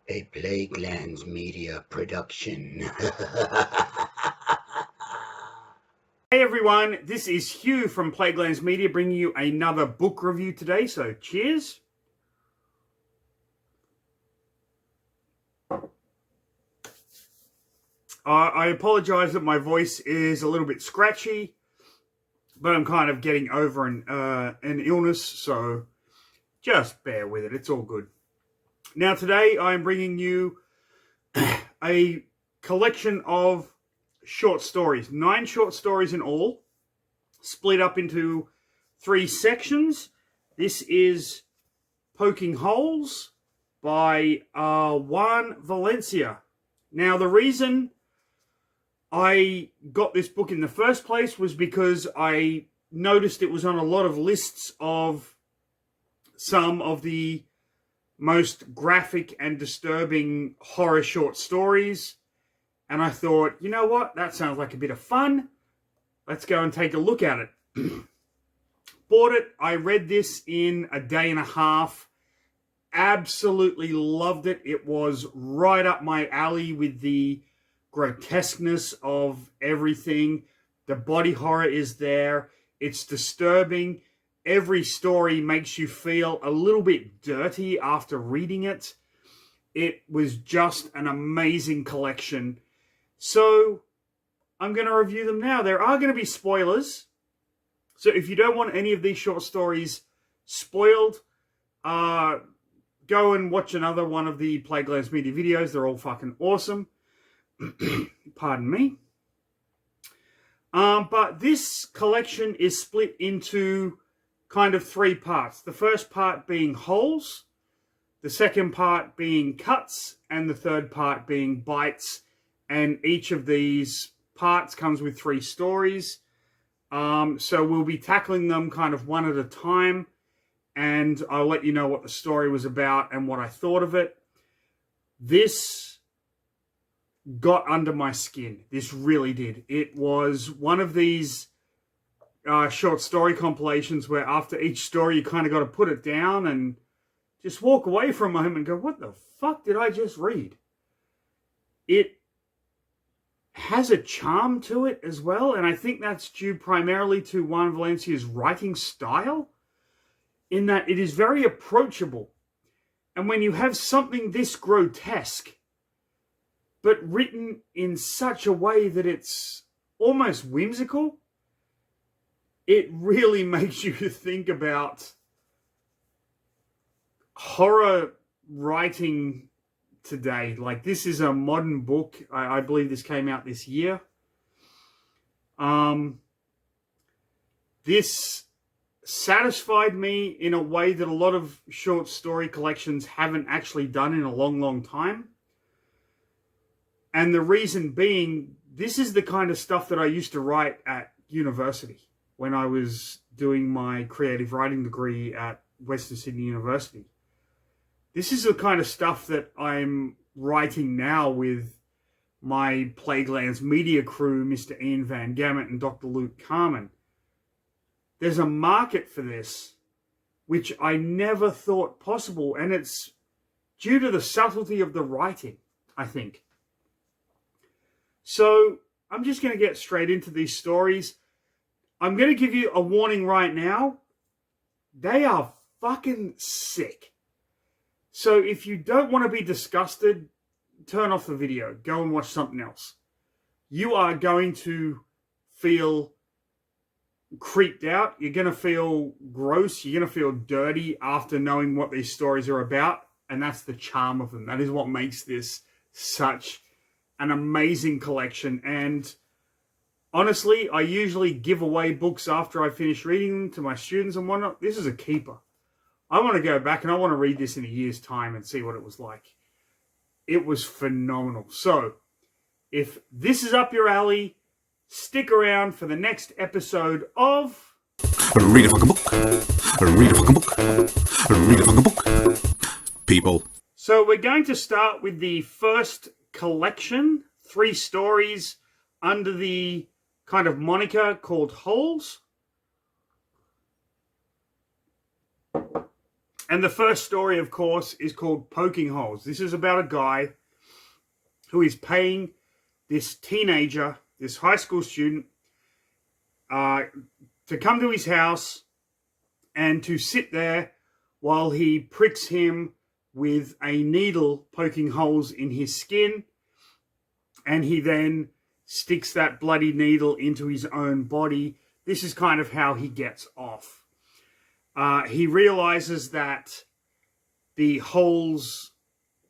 A Plaguelands Media production. Hey everyone, this is Hugh from Plaguelands Media bringing you another book review today, so cheers. I apologize that my voice is a little bit scratchy, but I'm kind of getting over an illness, so just bear with it, it's all good. Now today I'm bringing you a collection of short stories, 9 short stories in all, split up into 3 sections. This is Poking Holes by Juan Valencia. Now, the reason I got this book in the first place was because I noticed it was on a lot of lists of some of the most graphic and disturbing horror short stories. And I thought, you know what? That sounds like a bit of fun. Let's go and take a look at it. Bought it. I read this in a day and a half. Absolutely loved it. It was right up my alley with the grotesqueness of everything. The body horror is there. It's disturbing. Every story makes you feel a little bit dirty after reading it. It was just an amazing collection. So I'm going to review them now. There are going to be spoilers. So if you don't want any of these short stories spoiled, go and watch another one of the Plaguelands Media videos. They're all fucking awesome. Pardon me. But this collection is split into kind of 3 parts. The first part being holes, the second part being cuts, and the third part being bites. And each of these parts comes with 3 stories. So we'll be tackling them kind of one at a time. And I'll let you know what the story was about and what I thought of it. This got under my skin. This really did. It was one of these short story compilations where after each story you kind of got to put it down and just walk away for a moment and go, what the fuck did I just read? It has a charm to it as well, and I think that's due primarily to Juan Valencia's writing style, in that it is very approachable. And when you have something this grotesque, but written in such a way that it's almost whimsical, it really makes you think about horror writing today. Like, this is a modern book. I believe this came out this year. This satisfied me in a way that a lot of short story collections haven't actually done in a long, long time. And the reason being, this is the kind of stuff that I used to write at university when I was doing my creative writing degree at Western Sydney University. This is the kind of stuff that I'm writing now with my Plaguelands Media crew, Mr. Ian Van Gammett and Dr. Luke Carmen. There's a market for this, which I never thought possible, and it's due to the subtlety of the writing, I think. So I'm just going to get straight into these stories. I'm going to give you a warning right now. They are fucking sick. So if you don't want to be disgusted, turn off the video. Go and watch something else. You are going to feel creeped out. You're going to feel gross. You're going to feel dirty after knowing what these stories are about. And that's the charm of them. That is what makes this such an amazing collection. And honestly, I usually give away books after I finish reading them to my students and whatnot. This is a keeper. I want to go back and I want to read this in a year's time and see what it was like. It was phenomenal. So, if this is up your alley, stick around for the next episode of Read a fucking book. Read a fucking book. Read a fucking book. People. So we're going to start with the first collection, 3 stories under the kind of moniker called Holes. And the first story, of course, is called Poking Holes. This is about a guy who is paying this teenager, this high school student, to come to his house and to sit there while he pricks him with a needle poking holes in his skin. And he then sticks that bloody needle into his own body. This is kind of how he gets off. He realizes that the holes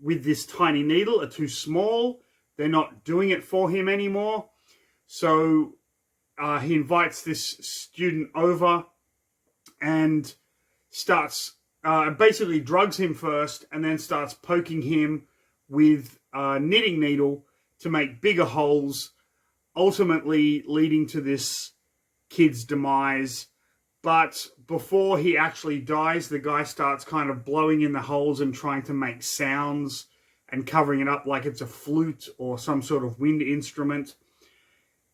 with this tiny needle are too small. They're not doing it for him anymore. So he invites this student over and starts, basically drugs him first and then starts poking him with a knitting needle to make bigger holes, ultimately leading to this kid's demise. But before he actually dies, the guy starts kind of blowing in the holes and trying to make sounds and covering it up like it's a flute or some sort of wind instrument.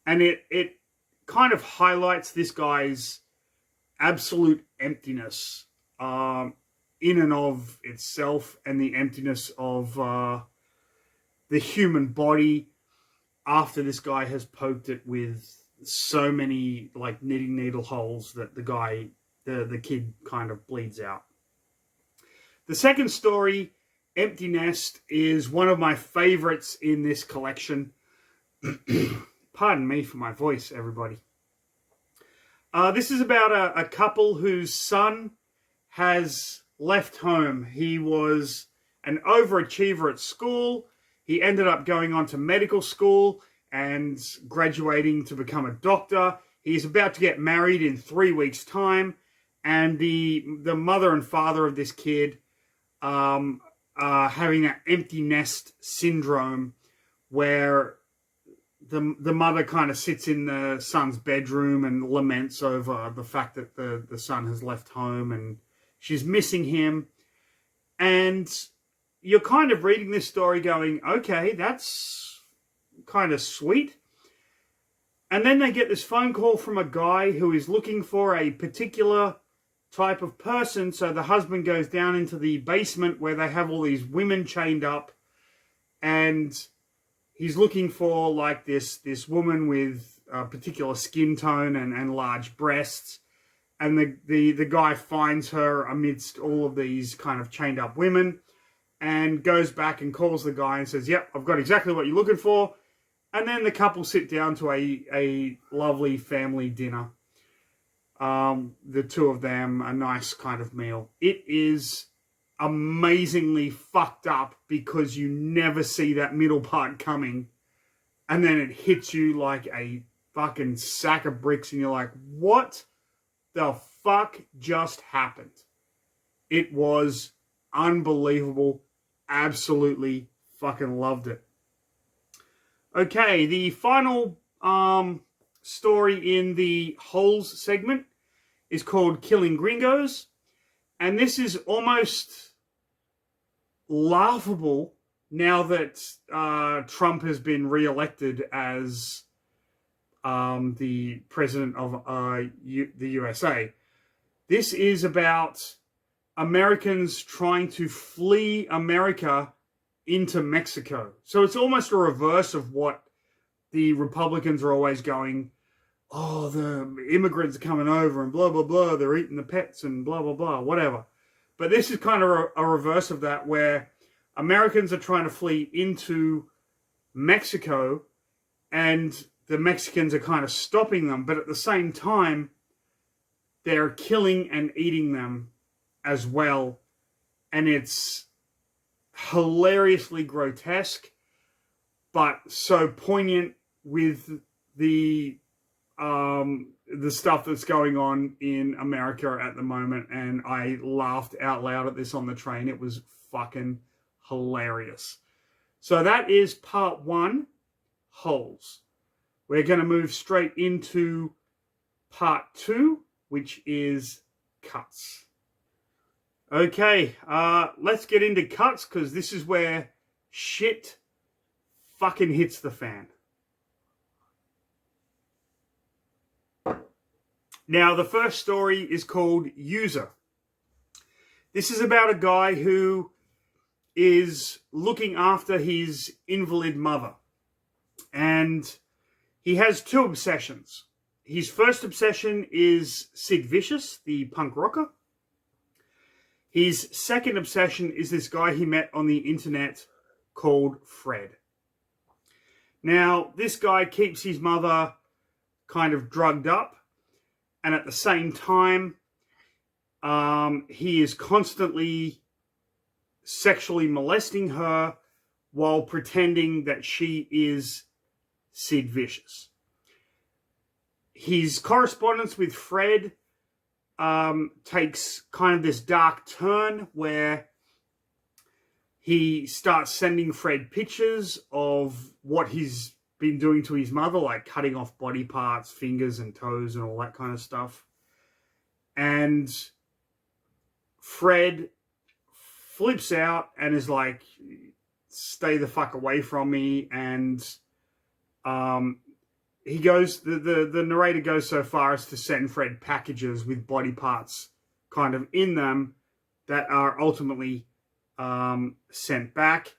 And it kind of highlights this guy's absolute emptiness in and of itself, and the emptiness of the human body after this guy has poked it with so many like knitting needle holes that the kid kind of bleeds out. The second story, Empty Nest, is one of my favorites in this collection. Pardon me for my voice, everybody. This is about a couple whose son has left home. He was an overachiever at school. He ended up going on to medical school and graduating to become a doctor. He's about to get married in 3 weeks' time. And the mother and father of this kid are having that empty nest syndrome, where the mother kind of sits in the son's bedroom and laments over the fact that the son has left home and she's missing him. And you're kind of reading this story going, okay, that's kind of sweet. And then they get this phone call from a guy who is looking for a particular type of person. So the husband goes down into the basement where they have all these women chained up, and he's looking for like this woman with a particular skin tone and large breasts. And the guy finds her amidst all of these kind of chained up women, and goes back and calls the guy and says, yep, I've got exactly what you're looking for. And then the couple sit down to a lovely family dinner. The two of them, a nice kind of meal. It is amazingly fucked up because you never see that middle part coming. And then it hits you like a fucking sack of bricks and you're like, what the fuck just happened? It was unbelievable. Absolutely fucking loved it. Okay, the final story in the Holes segment is called Killing Gringos. And this is almost laughable now that Trump has been re-elected as the president of the USA. This is about Americans trying to flee America into Mexico. So it's almost a reverse of what the Republicans are always going, oh, the immigrants are coming over and blah, blah, blah. They're eating the pets and blah, blah, blah, whatever. But this is kind of a reverse of that, where Americans are trying to flee into Mexico and the Mexicans are kind of stopping them. But at the same time, they're killing and eating them as well. And it's hilariously grotesque, but so poignant with the stuff that's going on in America at the moment. And I laughed out loud at this on the train. It was fucking hilarious. So that is part one, Holes. We're going to move straight into part two, which is Cuts. Okay, let's get into Cuts, because this is where shit fucking hits the fan. Now, the first story is called User. This is about a guy who is looking after his invalid mother. And he has two obsessions. His first obsession is Sid Vicious, the punk rocker. His second obsession is this guy he met on the internet called Fred. Now, this guy keeps his mother kind of drugged up, and at the same time, he is constantly sexually molesting her while pretending that she is Sid Vicious. His correspondence with Fred takes kind of this dark turn where he starts sending Fred pictures of what he's been doing to his mother, like cutting off body parts, fingers and toes and all that kind of stuff. And Fred flips out and is like, stay the fuck away from me. And he goes, the narrator goes so far as to send Fred packages with body parts kind of in them that are ultimately sent back.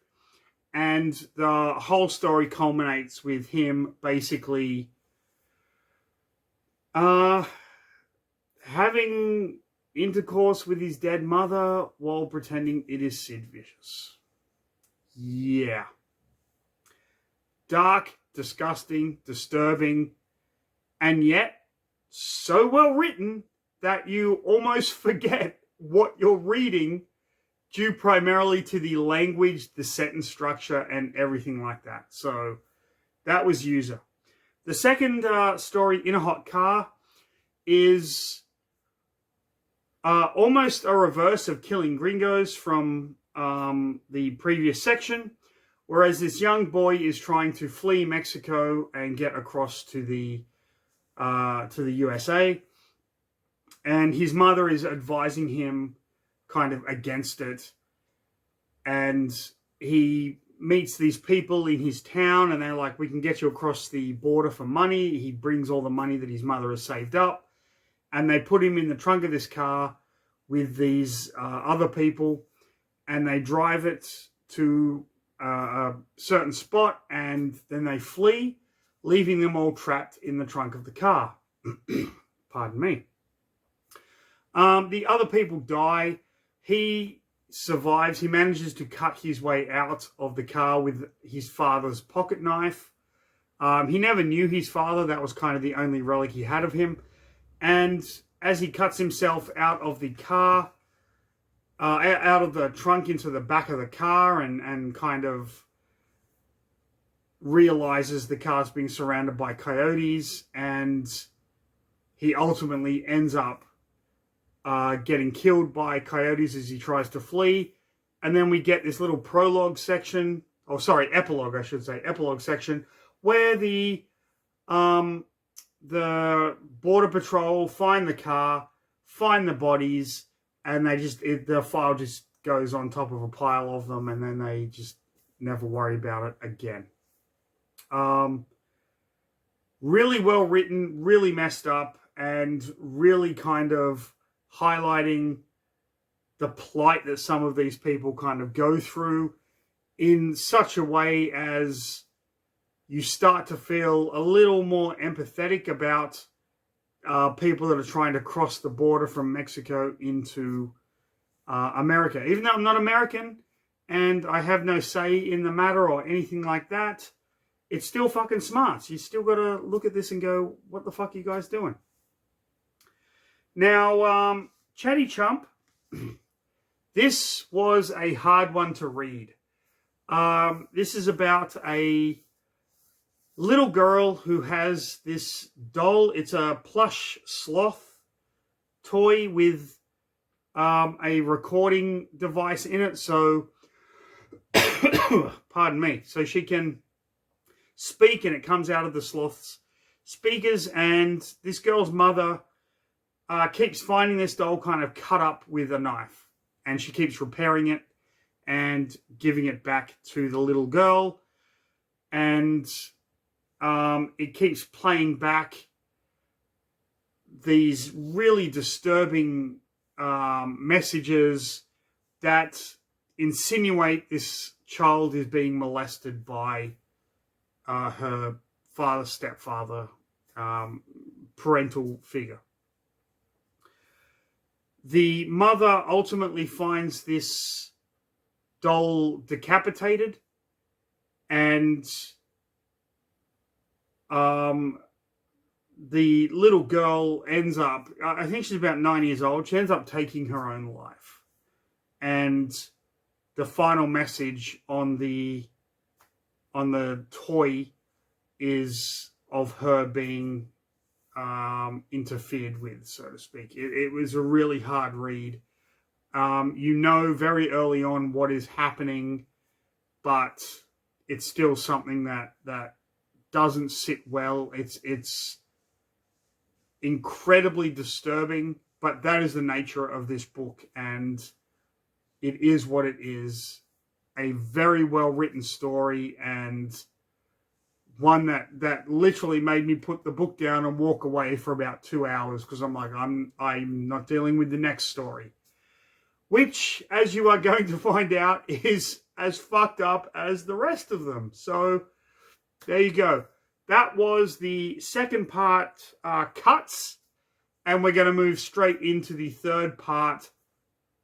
And the whole story culminates with him basically having intercourse with his dead mother while pretending it is Sid Vicious. Yeah. Dark, disgusting, disturbing, and yet so well written that you almost forget what you're reading due primarily to the language, the sentence structure, and everything like that. So that was User. The second story, In a Hot Car, is almost a reverse of Killing Gringos from the previous section, whereas this young boy is trying to flee Mexico and get across to the USA, and his mother is advising him kind of against it. And he meets these people in his town, and they're like, we can get you across the border for money. He brings all the money that his mother has saved up, and they put him in the trunk of this car with these other people, and they drive it to a certain spot, and then they flee, leaving them all trapped in the trunk of the car. Pardon me. The other people die. He survives. He manages to cut his way out of the car with his father's pocket knife. He never knew his father. That was kind of the only relic he had of him. And as he cuts himself out of the car, out of the trunk into the back of the car, and kind of realizes the car's being surrounded by coyotes, and he ultimately ends up getting killed by coyotes as he tries to flee. And then we get this little prologue section, epilogue, I should say, epilogue section, where the Border Patrol find the car, find the bodies, and the file just goes on top of a pile of them, and then they just never worry about it again. Really well written, really messed up, and really kind of highlighting the plight that some of these people kind of go through in such a way as you start to feel a little more empathetic about people that are trying to cross the border from Mexico into America. Even though I'm not American and I have no say in the matter or anything like that, it's still fucking smart. You still got to look at this and go, what the fuck are you guys doing? Now, Chatty Chump, this was a hard one to read. This is about a little girl who has this doll. It's a plush sloth toy with a recording device in it. So, pardon me. So she can speak, and it comes out of the sloth's speakers. And this girl's mother keeps finding this doll kind of cut up with a knife, and she keeps repairing it and giving it back to the little girl, and it keeps playing back these really disturbing messages that insinuate this child is being molested by her father, stepfather, parental figure. The mother ultimately finds this doll decapitated, and the little girl ends up, I think she's about 9 years old, she ends up taking her own life. And the final message on the toy is of her being interfered with, so to speak. It was a really hard read. You know very early on what is happening, but it's still something that doesn't sit well. It's incredibly disturbing, but that is the nature of this book, and it is what it is. A very well written story, and one that literally made me put the book down and walk away for about 2 hours, because I'm like, I'm not dealing with the next story, which, as you are going to find out, is as fucked up as the rest of them. So there you go. That was the second part, Cuts, and we're going to move straight into the third part,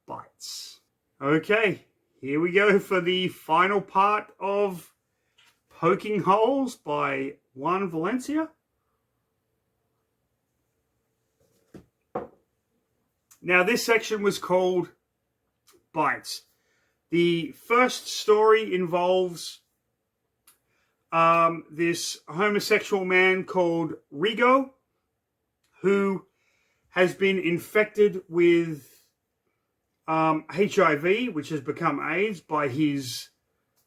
Bites. Okay, here we go for the final part of Poking Holes by Juan Valencia. Now, this section was called Bites. The first story involves this homosexual man called Rigo, who has been infected with HIV, which has become AIDS, by his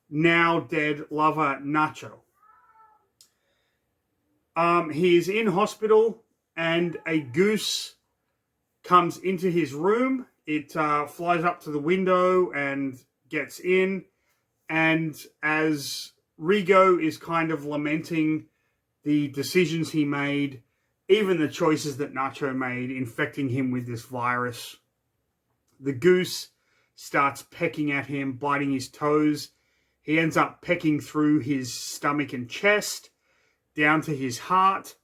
now dead lover, Nacho. He is in hospital, and a goose comes into his room. It flies up to the window and gets in, and as Rigo is kind of lamenting the decisions he made, even the choices that Nacho made, infecting him with this virus, the goose starts pecking at him, biting his toes. He ends up pecking through his stomach and chest, down to his heart,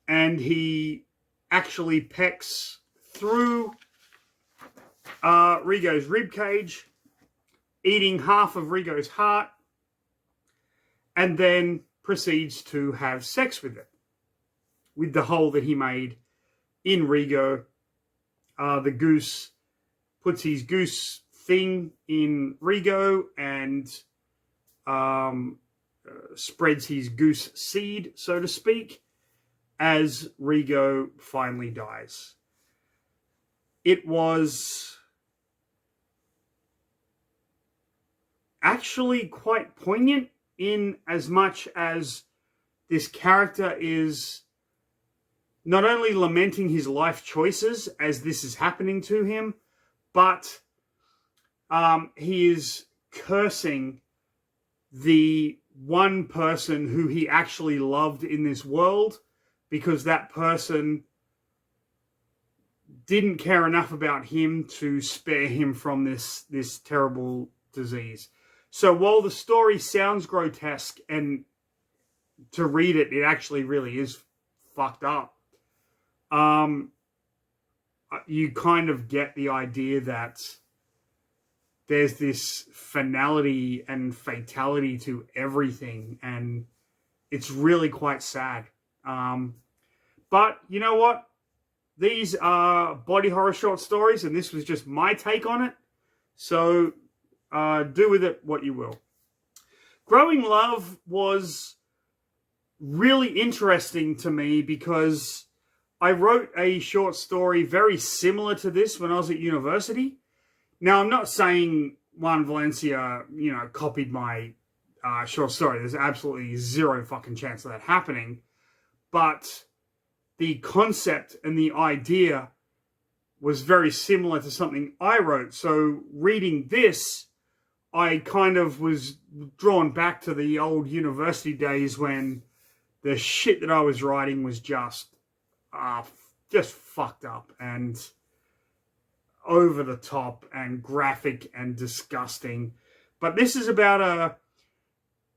and he actually pecks through Rigo's ribcage, eating half of Rigo's heart, and then proceeds to have sex with it, with the hole that he made in Rigo. The goose puts his goose thing in Rigo and spreads his goose seed, so to speak, as Rigo finally dies. It was actually quite poignant, in as much as this character is not only lamenting his life choices as this is happening to him, but he is cursing the one person who he actually loved in this world, because that person didn't care enough about him to spare him from this terrible disease. So while the story sounds grotesque, and to read it, it actually really is fucked up, you kind of get the idea that there's this finality and fatality to everything, and it's really quite sad. But you know what? These are body horror short stories, and this was just my take on it. So do with it what you will. Growing Love was really interesting to me because I wrote a short story very similar to this when I was at university. Now, I'm not saying Juan Valencia, copied my short story. There's absolutely zero fucking chance of that happening. But the concept and the idea was very similar to something I wrote. So reading this, I kind of was drawn back to the old university days when the shit that I was writing was just fucked up. And over the top and graphic and disgusting. But this is about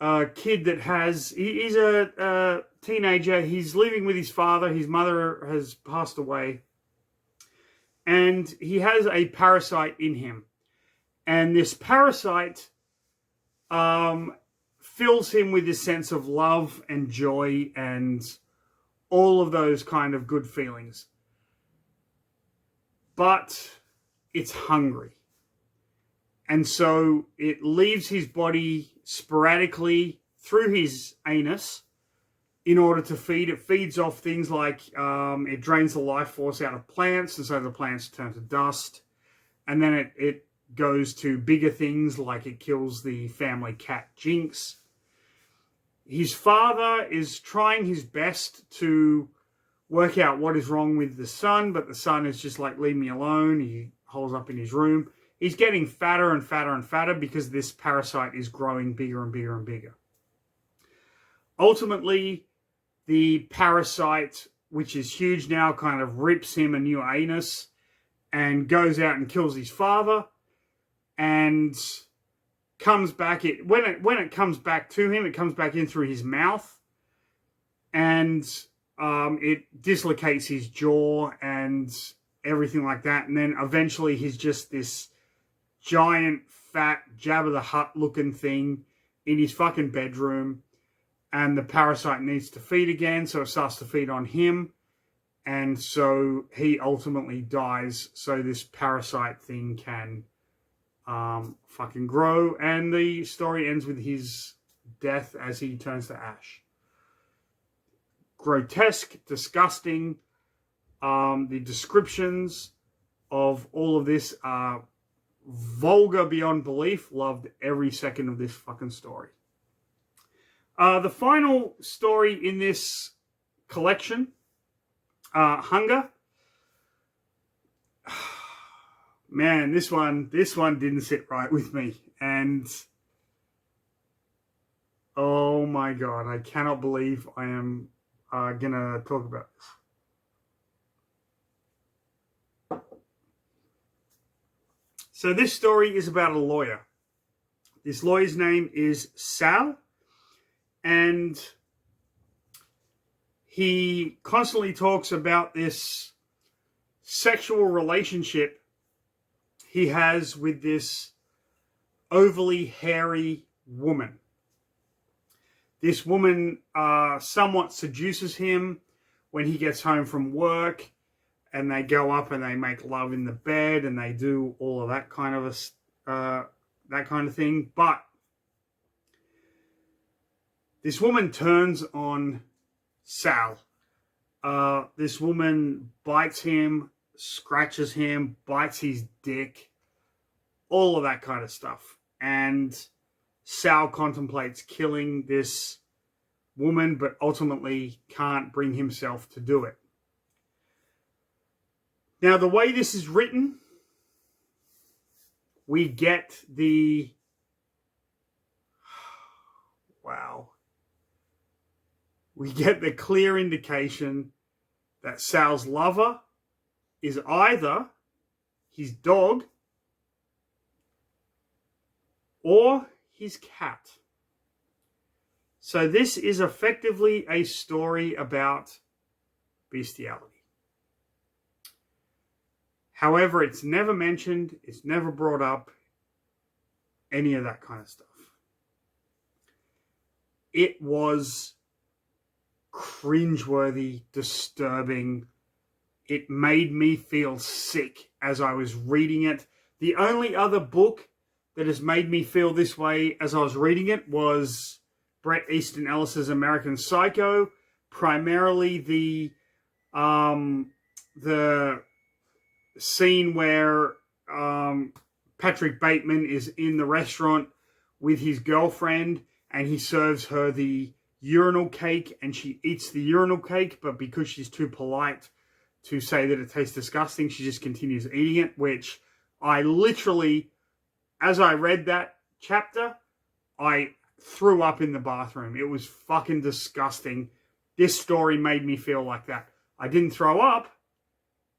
a kid that he's a teenager. He's living with his father. His mother has passed away. And he has a parasite in him. And this parasite fills him with this sense of love and joy and all of those kind of good feelings. But it's hungry. And so it leaves his body sporadically through his anus in order to feed. It feeds off things like it drains the life force out of plants, and so the plants turn to dust. And then it goes to bigger things, like it kills the family cat Jinx. His father is trying his best to work out what is wrong with the son, but the son is just like, leave me alone. He holes up in his room. He's getting fatter and fatter and fatter because this parasite is growing bigger and bigger and bigger. Ultimately, the parasite, which is huge now, kind of rips him a new anus and goes out and kills his father, and comes back. When it comes back to him, it comes back in through his mouth, and it dislocates his jaw and everything like that. And then eventually he's just this giant, fat, Jabba the Hutt looking thing in his fucking bedroom. And the parasite needs to feed again, so it starts to feed on him. And so he ultimately dies, so this parasite thing can fucking grow. And the story ends with his death as he turns to ash. Grotesque, disgusting. The descriptions of all of this are vulgar beyond belief. Loved every second of this fucking story. The final story in this collection, Hunger. Man, this one didn't sit right with me. And oh my God, I cannot believe I am going to talk about this. So this story is about a lawyer. This lawyer's name is Sal. And he constantly talks about this sexual relationship he has with this overly hairy woman. This woman somewhat seduces him when he gets home from work, and they go up and they make love in the bed and they do all of that kind of thing. But this woman turns on Sal. This woman bites him, scratches him, bites his dick, all of that kind of stuff. And Sal contemplates killing this woman, but ultimately can't bring himself to do it. Now, the way this is written, we get the... Wow. We get the clear indication that Sal's lover is either his dog or his cat. So this is effectively a story about bestiality. However, it's never mentioned, it's never brought up, any of that kind of stuff. It was cringeworthy, disturbing. It made me feel sick as I was reading it. The only other book that has made me feel this way as I was reading it was Bret Easton Ellis's American Psycho. Primarily the scene where Patrick Bateman is in the restaurant with his girlfriend and he serves her the urinal cake and she eats the urinal cake, but because she's too polite to say that it tastes disgusting, she just continues eating it, which I literally, as I read that chapter, I threw up in the bathroom. It was fucking disgusting. This story made me feel like that. I didn't throw up,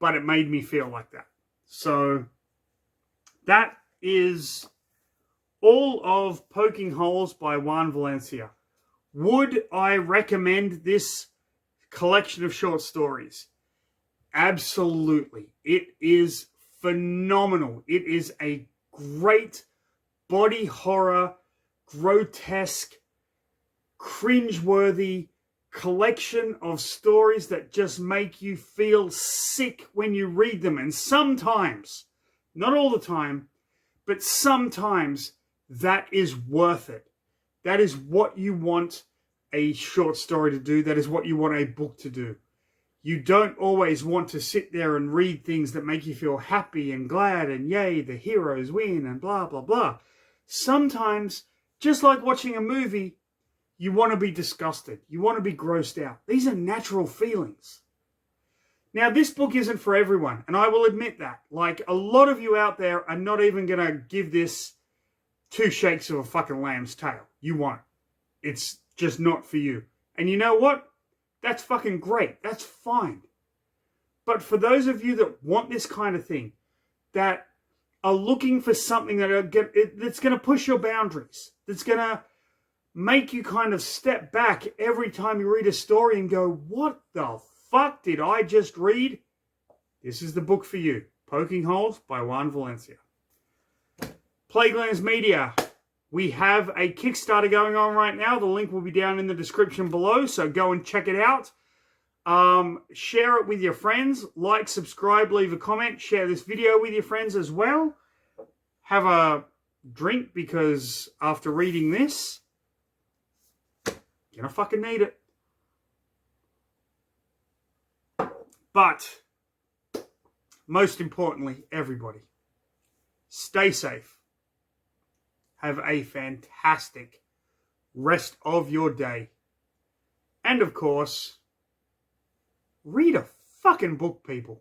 but it made me feel like that. So That is all of Poking Holes by Juan Valencia. Would I recommend this collection of short stories? Absolutely. It is phenomenal. It is a great body horror, grotesque, cringeworthy collection of stories that just make you feel sick when you read them. And sometimes, not all the time, but sometimes that is worth it. That is what you want a short story to do. That is what you want a book to do. You don't always want to sit there and read things that make you feel happy and glad and yay, the heroes win and blah, blah, blah. Sometimes, just like watching a movie, you want to be disgusted. You want to be grossed out. These are natural feelings. Now, this book isn't for everyone, and I will admit that. Like, a lot of you out there are not even going to give this 2 shakes of a fucking lamb's tail. You won't. It's just not for you. And you know what? That's fucking great. That's fine. But for those of you that want this kind of thing, that are looking for something that's going to push your boundaries, that's going to make you kind of step back every time you read a story and go, what the fuck did I just read? This is the book for you. Poking Holes by Juan Valencia. Plaguelands Media. We have a Kickstarter going on right now. The link will be down in the description below, so go and check it out. Share it with your friends. Like, subscribe, leave a comment. Share this video with your friends as well. Have a drink, because after reading this, you're gonna fucking need it. But, most importantly, everybody, stay safe. Have a fantastic rest of your day. And of course, read a fucking book, people.